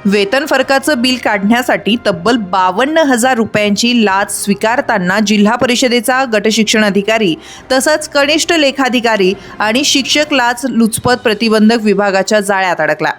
वेतन फरकाचं बिल काढण्यासाठी तब्बल 52,000 रुपयांची लाच स्वीकारताना जिल्हा परिषदेचा गटशिक्षण अधिकारी तसंच कनिष्ठ लेखाधिकारी आणि शिक्षक लाच लुचपत प्रतिबंधक विभागाच्या जाळ्यात अडकला।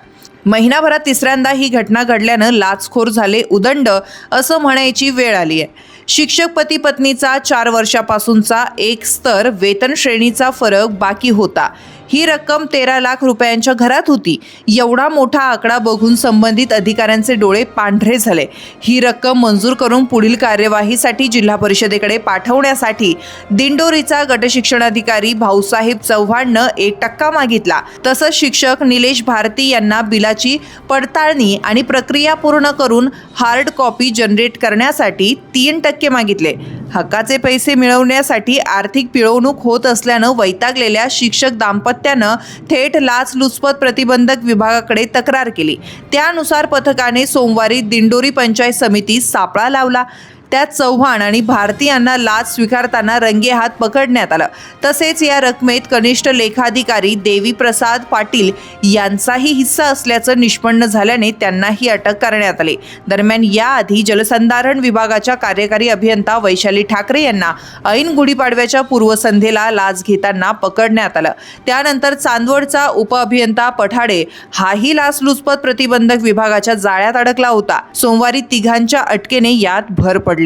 महिनाभरात तिसऱ्यांदा ही घटना घडल्यानं लाचखोर झाले उदंड असं म्हणायची वेळ आली आहे। शिक्षक पती पत्नीचा 4 वर्षापासूनचा एक स्तर वेतन श्रेणीचा फरक बाकी होता। ही रक्कम 13 लाख रुपयांच्या घरात होती। एवढा मोठा आकडा बघून संबंधित अधिकाऱ्यांचे डोळे पांढरे झाले। ही रक्कम मंजूर करून पुढील कार्यवाहीसाठी जिल्हा परिषदेकडे पाठवण्यासाठी दिंडोरीचा गटशिक्षणाधिकारी भाऊसाहेब चव्हाणनं 1% मागितला। तसंच शिक्षक निलेश भारती यांना बिलाची पडताळणी आणि प्रक्रिया पूर्ण करून हार्ड कॉपी जनरेट करण्यासाठी 3% मागितले। हक्काचे पैसे मिळवण्यासाठी आर्थिक पिळवणूक होत असल्यानं वैतागलेल्या शिक्षक दाम्पत्यानं थेट लाचलुचपत प्रतिबंधक विभागाकडे तक्रार केली। त्यानुसार पथकाने सोमवारी दिंडोरी पंचायत समितीत सापळा लावला। त्यात चव्हाण आणि भारती यांना लाच स्वीकारताना रंगेहात पकडण्यात आलं। तसेच या रकमेत कनिष्ठ लेखाधिकारी देवी प्रसाद पाटील यांचाही हिस्सा असल्याचं निष्पन्न झाल्याने त्यांनाही अटक करण्यात आली। दरम्यान याआधी जलसंधारण विभागाच्या कार्यकारी अभियंता वैशाली ठाकरे यांना ऐन गुढीपाडव्याच्या पूर्वसंध्येला लाच घेताना पकडण्यात आलं। त्यानंतर चांदवडचा उपअभियंता पठाडे हाही लाचलुचपत प्रतिबंधक विभागाच्या जाळ्यात अडकला होता। सोमवारी तिघांच्या अटकेने यात भर पडली।